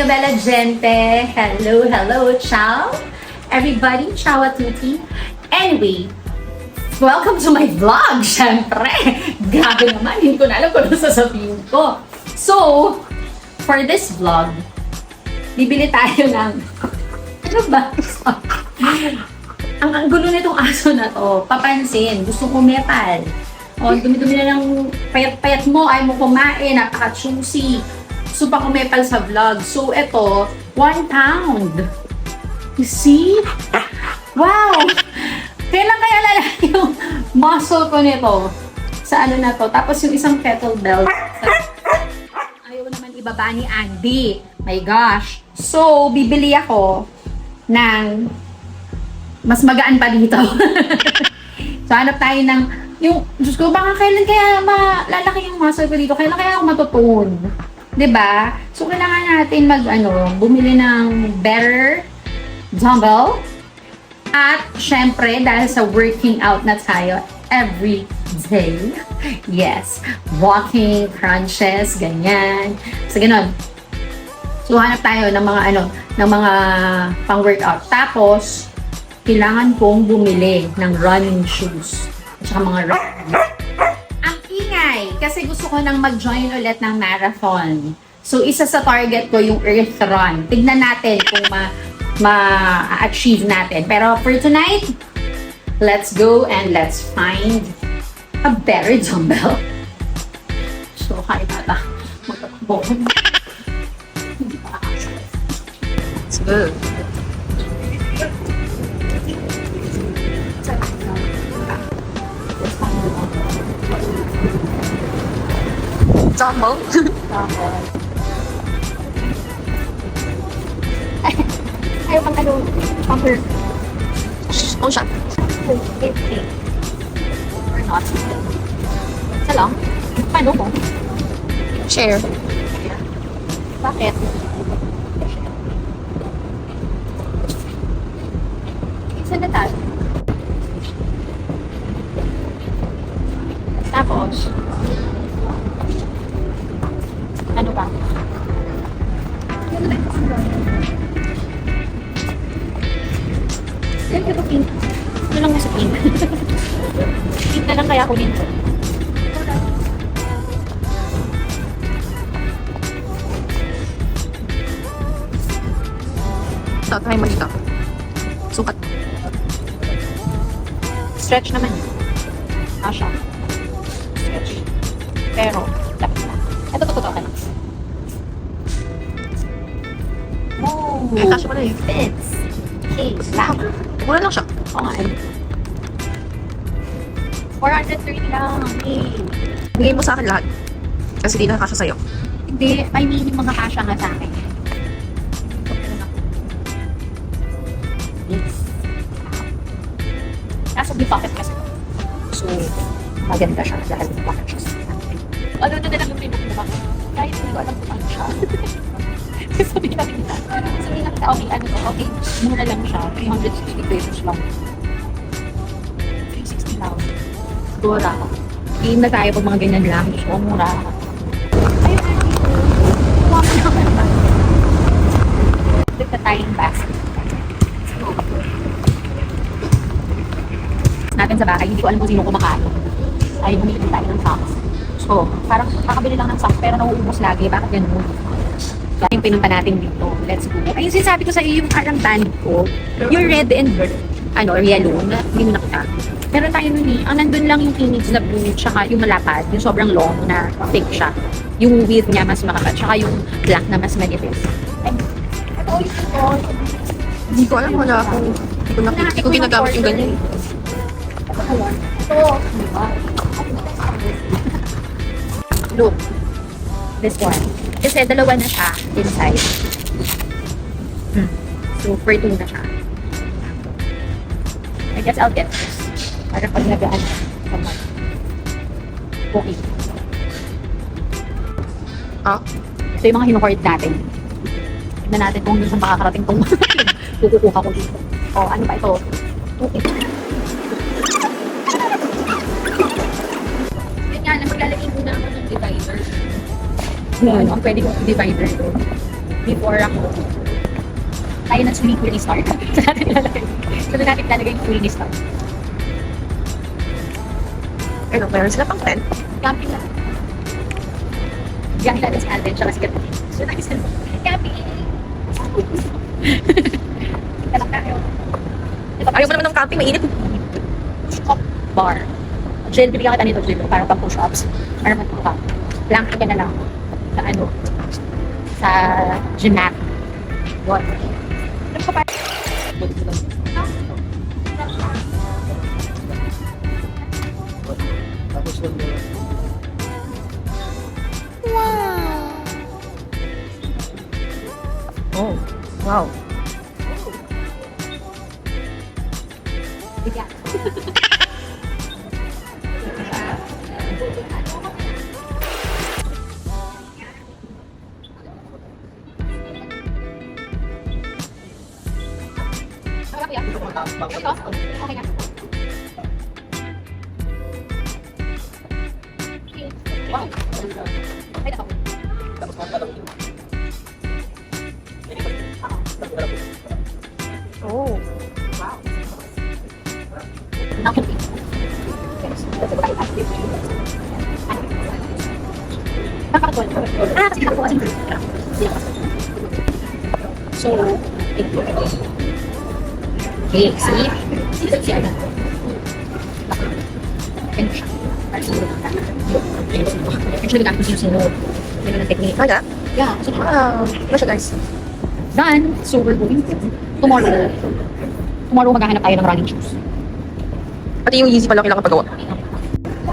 bella gente! Hello, hello, ciao! Everybody, ciao a tutti! Anyway, welcome to my vlog, syempre! Grabe naman, hindi ko na alam kung ano sasabihin ko. So, for this vlog, bibili tayo ng... Ano ba? Ang gulo nitong aso na to, papansin, gusto kumepal. O, dumi-dumi na ng payat-payat mo, ay mo kumain, napaka-choosy. Gusto pa kumepal sa vlog. So, ito, 1 pound. You see? Wow! Kailan kaya lalaki yung muscle ko nito? Sa ano na to? Tapos yung isang kettlebell. Ayaw naman ibaba ni Andy. My gosh. So, bibili ako ng mas magaan pa dito. So, hanap tayo ng yung, Diyos ko, baka kailan kaya malalaki yung muscle ko dito? Kailan kaya ako matutun? 'Di ba? So, kailangan natin bumili ng better dumbbell. At, syempre, dahil sa working out na tayo every day. Yes. Walking, crunches, ganyan. So, ganun. So, hanap tayo ng mga pang-workout. Tapos, kailangan kong bumili ng running shoes. At saka mga running. Ang ingay, kasi gusto ko nang mag-join ulit ng marathon. So, isa sa target ko yung Earth Run. Tignan natin kung ma-achieve natin. Pero for tonight, let's go and let's find a better dumbbell. So, kaya tata. Magtatakbo. Hindi pa actually. Let's go. Dumbbell? Ayaw pang pumper. Oh, siya. Or not. Isa lang? Paano ko? Share. Bakit? Isa na tayo. Tapos, ano ba? Siyempre ko pink. Ano lang nasa pink? Pink na lang kaya ako dito. Ito, try mo dito. Sukat. Stretch naman. Asya. Stretch. Pero, dapat na. Ito, tututo ka na. Oh, Eh, kasya mo na eh. fits. Okay, lang. Mura lang siya. Okay. 430 lang. Okay. Bigay mo sa akin lahat. Kasi di na kasya sa'yo. Hindi, may mini mga kasya nga sa akin. Yes. Kaso may pocket kasi. So, maganda siya dahil may pocket siya. Ano na lang yung pinag mo? Kahit hindi ko alam kung ano siya. Sabihin natin kita. Sabihin natin, okay, ano to? Okay, mura lang siya. 360 pesos lang. 360 lang. Mura. Game na tayo pag mga ganyan lang. So, mura. Ayun na dito. Kuha mo naman ba? Look at tayong basket. Natin sa bahay, hindi ko alam kung sino kumakain. Ay, bumili tayo ng socks. So, parang kakabili lang ng socks pero nauubos lagi. Bakit ganun? Yan yung pinunta natin dito. Let's go. Ayun, sinasabi ko sa iyo yung parang band ko. Yung red and yellow. Hindi mo nakita. Meron tayo nun eh. Ang nandun lang yung teenage na blue, tsaka yung malapad, yung sobrang long na thick siya. Yung width niya mas makapal, tsaka yung black na mas manipis. Ay, ito ulit ito. Hindi ko alam, wala ako. Hindi ko ginagamit yung ganyan. Ito. Look. This one. Kasi dalawa na siya inside. So, for 2 na siya. I guess I'll get this. Para pag nagaan naman. Okay. Ah? Ito yung mga hinuhoard natin. Tignan natin kung minsan makakarating kung kukukuha ko dito. O, ano ba ito? Okay. Ganyan, maglalagay muna ako ng divider. Ano, pwede kong divider. before ako, tayo na swimming pool ni Star. Sabi natin talaga yung pool ni Star. Ano, meron sila pang tent? Camping lang. Gamit natin si Alden, siya kasi ganda. So, nakisan mo. Camping! Talak tayo. Ayaw mo naman ng camping, mainit. Top bar. Jill, bibigyan kita nito, Jill, para pang push-ups. Para matuka. Blank ka na lang. Sa ano? Sa gym mat. What? Ano ka pa? Oh, wow. Bigyan. Okay na. Wow. Ay, ako. Oh. Wow. Nakapit. Kasi ako kasi so, okay, see? See ano? Ganun siya. Actually, gamit ko sinusunod. Ganun ang technique. Aga? Yeah, so, Wow. Ano siya, guys? done. So, we're going to tomorrow. Tomorrow, maghahanap tayo ng running shoes. Pati yung easy pala kailangan pagawa.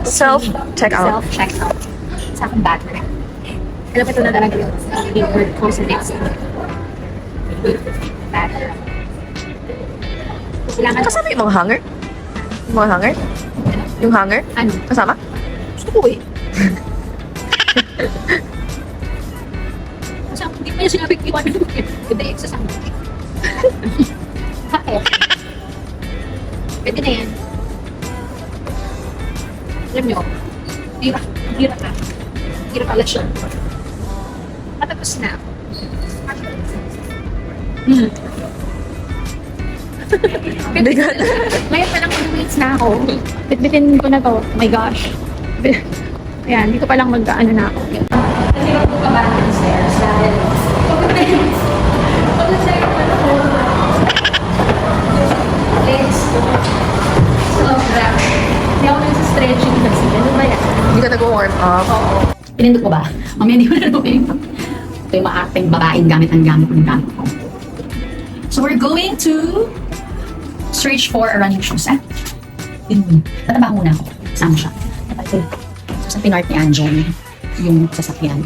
Self-check out. Self-check out. Sa aking bag. Alam mo ito na talaga yun. Yung word ko sa next. Bag. Kailangan Kasama yung mga hanger? Yung mga hanger? Yung hanger? ano? Kasama? Gusto ko eh. Kasi ako, hindi pa niya sinabing iwan mo. Hindi, sa sandwich. Bakit? Pwede na yan. Alam nyo, hirap na. Hirap pala siya. Matapos na. Bigat. Ngayon pa lang mag-weights na ako. Bitbitin ko na to. Oh my gosh. Ayan, dito pa lang mag-ano na ako. Hindi ko pa ba ng stairs dahil pag-check ko na ako. Legs ko. Sobra. Hindi ako nag-stretching kasi. Ano ba yan? Hindi ka nag-warm up. Oo. Pinindot ko ba? Mamaya hindi ko na luming. Ito yung maakteng babaeng gamit ang gamit ng gamit ko. So we're going to search for a running shoes. Tataba muna ako. Sama siya. So, sa pinart ni Angel, yung sasakyan.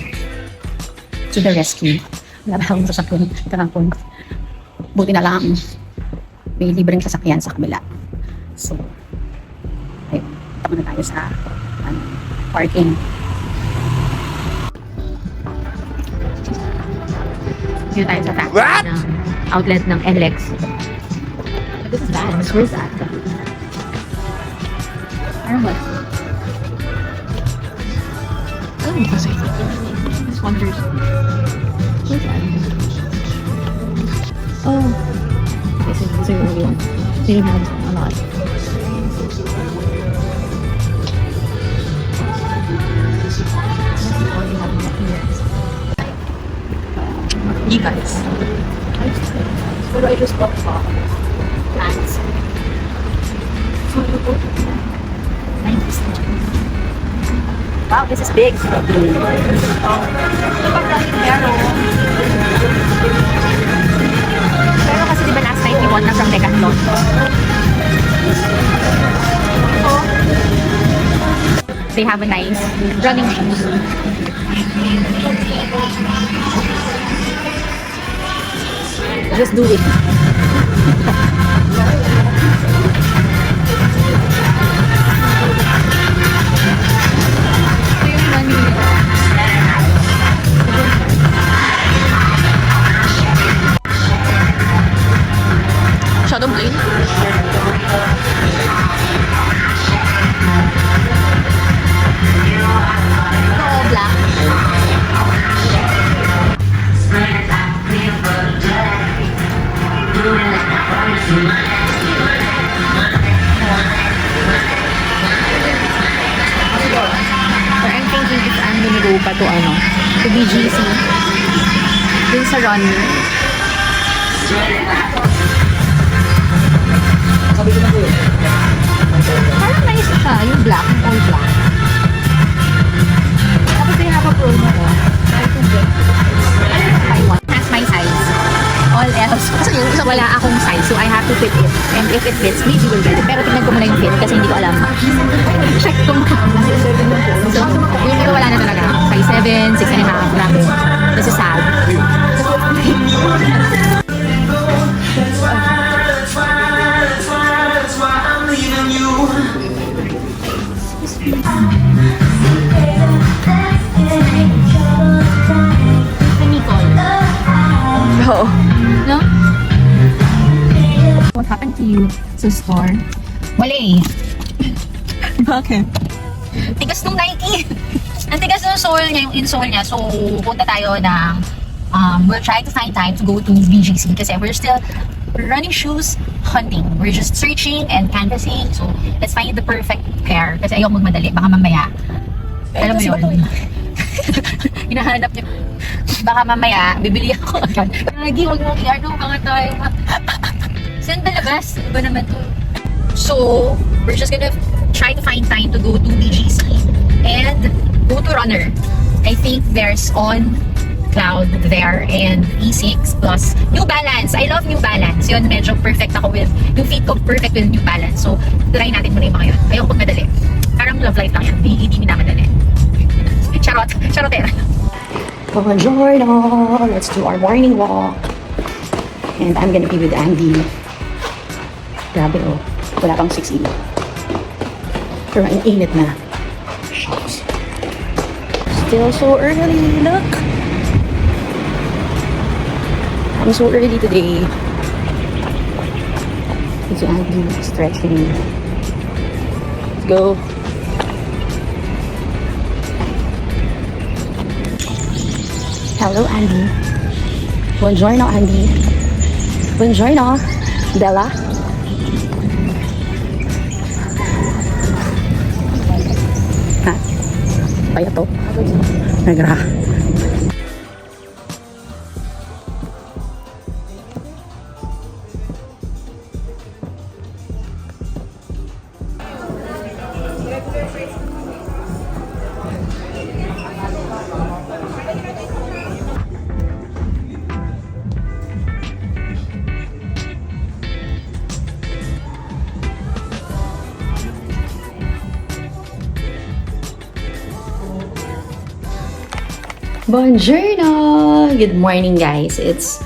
To the rescue. Wala ba akong sasakyan kahapon? Buti na lang may libreng sasakyan sa kabila. So, ayun. Tama na tayo sa parking. Yun tayo sa taxi ng outlet ng LX. This is bad. Where's that? Parang what? Oh, kasi. This wonders. Where's that? Oh. This is the only one. They have a lot. You guys. Pero I just bought pants. Wow, this is big. Pero kasi diba last night we won na from Decathlon. They have a nice running shoes. Just do it. Shadow Blade. Ito, black. to BGC. Dun sa Ronnie. Parang nice siya, yung black, yung all black. Tapos they have a promo ko. I can get buy one. Has my size. All else. Wala akong size, so I have to fit it. And if it fits, maybe we'll get it. Pero tingnan ko muna yung fit kasi hindi ko alam. Check ko muna. So, yung ko wala na talaga. Size 7, 6.5, grabe. This is sad. That's why I'm leaving you. Nicole. Oo. No? What happened to you sa store? Wala eh. Bakit? Tigas nung Nike. Ang tigas ng sole niya, yung insole niya. So, punta tayo ng, we'll try to find time to go to BGC kasi we're still running shoes hunting. We're just searching and canvassing. So, let's find the perfect pair kasi ayaw magmadali. Baka mamaya, alam mo yun. Hinahanap niyo. Baka mamaya, bibili ako agad. Lagi, huwag mong i-ano, mga tayo. Saan talabas? Iba naman to. So, we're just gonna try to find time to go to BGC and go to Runner. I think there's on Cloud there and E6 plus New Balance. I love New Balance. Yun, medyo perfect ako with, yung feet ko perfect with New Balance. So, try natin muna yung mga yun. Ayaw ko madali. Parang love life lang yan. Hindi minamadali. Charot. Charotera. Buongiorno. Let's do our morning walk. And I'm gonna be with Andy. Grabe oh. Wala pang 6 AM. Pero ang init na. Shucks. Still so early. Look. I'm so early today. It's Andy stretching. Let's go. Hello, Andy. Buongiorno, Andy. Buongiorno, Bella. Ha? Kaya to? Nagra. Buongiorno! Good morning, guys. It's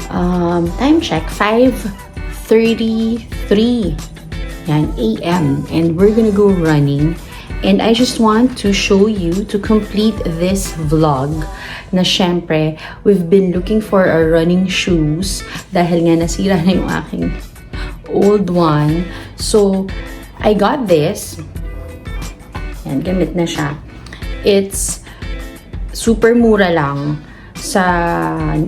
time check 5:33 a.m. and we're gonna go running. And I just want to show you to complete this vlog na syempre we've been looking for our running shoes dahil nga nasira na yung aking old one. So I got this. Yan, gamit na siya. It's super mura lang sa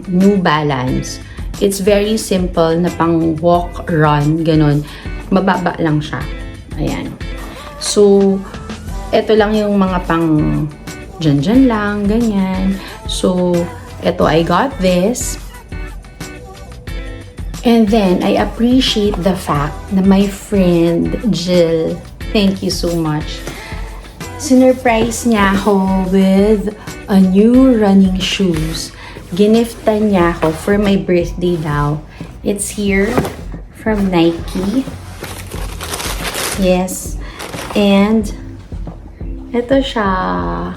New Balance. It's very simple na pang walk, run, ganun. Mababa lang siya. Ayan. So, ito lang yung mga pang dyan lang, ganyan. So, ito, I got this. And then, I appreciate the fact na my friend, Jill, thank you so much. Sinurprise niya ako with a new running shoes. Giniftan niya ako for my birthday daw. It's here from Nike. Yes. And ito siya.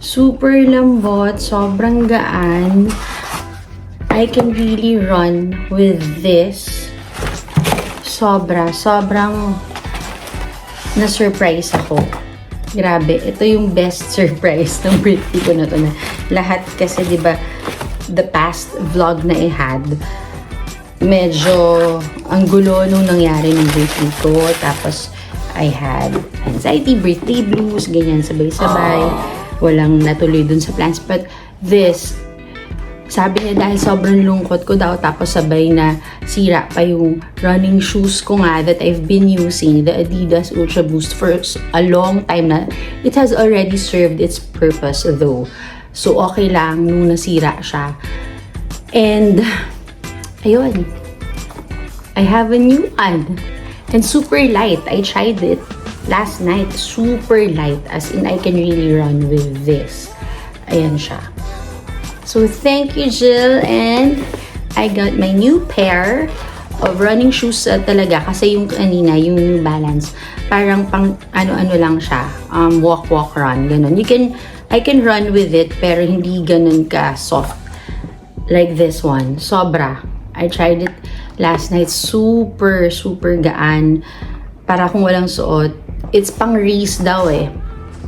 Super lambot, sobrang gaan. I can really run with this. Sobrang na-surprise ako. Grabe, ito yung best surprise ng birthday ko na to na lahat kasi 'di ba the past vlog na I had medyo ang gulo nung nangyari ng birthday ko, tapos I had anxiety, birthday blues, ganyan sabay-sabay, walang natuloy dun sa plans, but this sabi niya dahil sobrang lungkot ko daw tapos sabay na sira pa yung running shoes ko nga that I've been using, the Adidas Ultra Boost for a long time na. It has already served its purpose though. So, okay lang nung nasira siya. And, ayun. I have a new one. And super light. I tried it last night. Super light. As in, I can really run with this. Ayan siya. So, thank you, Jill. And I got my new pair of running shoes talaga. Kasi yung kanina, yung New Balance, parang pang ano-ano lang siya. Walk, run. Ganun. I can run with it, pero hindi ganun ka soft. Like this one. Sobra. I tried it last night. Super, super gaan. Para kung walang suot. It's pang race daw eh.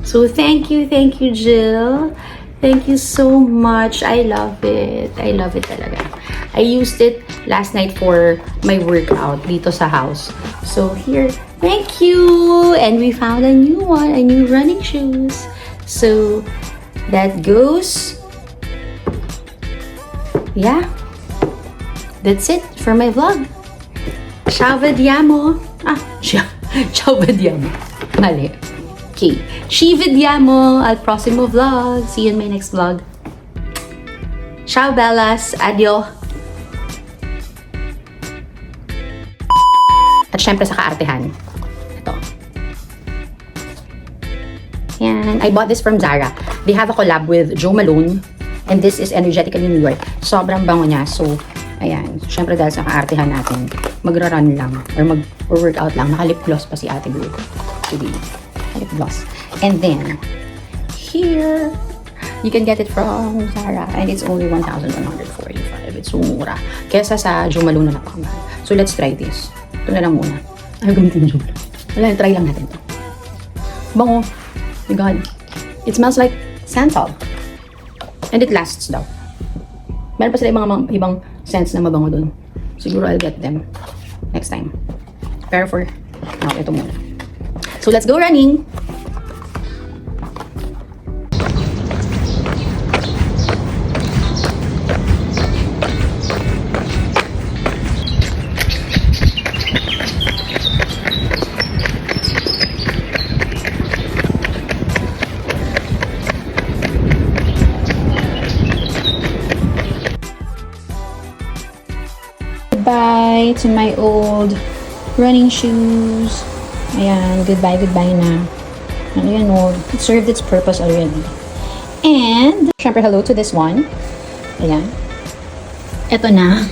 So, thank you, Jill. Thank you so much. I love it. I love it talaga. I used it last night for my workout dito sa house. So, here. Thank you! And we found a new one. A new running shoes. So, that goes... Yeah. That's it for my vlog. Ciao, vediamo. Ciao, vediamo. Mali. Okay. Ci vediamo al prossimo vlog. See you in my next vlog. Ciao, bellas. Adio. At syempre sa kaartehan. Ito. Yan. I bought this from Zara. They have a collab with Joe Malone. And this is Energetically New York. Sobrang bango niya. So, ayan. Syempre dahil sa kaartehan natin, magra-run lang. Or workout lang. Naka-lip gloss pa si Ate Blue. Today. Lip gloss. And then, here, you can get it from Zara. And it's only 1,145. It's so mura. Kesa sa Joe Malone na napakamahal. So, let's try this. Ito na lang muna. Ayaw gamitin na Joe Malone. Wala, try lang natin ito. Bango. Oh my God. It smells like Santal. And it lasts daw. Meron pa sila yung mga ibang scents na mabango dun. Siguro I'll get them next time. Pero for now, ito muna. So let's go running! Goodbye to my old running shoes. Ayan, goodbye na. Ano yan, oh, it served its purpose already. And, syempre, hello to this one. Ayan. Ito na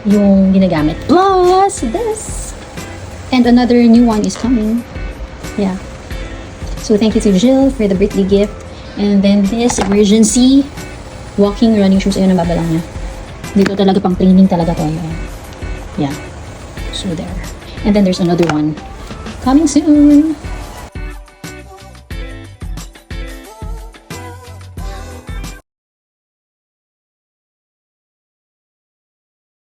yung ginagamit. Plus, this. And another new one is coming. Yeah. So, thank you to Jill for the birthday gift. And then this emergency walking running shoes. Ayan ang babalang niya. Dito talaga pang training talaga to. Yeah. So there. And then there's another one coming soon.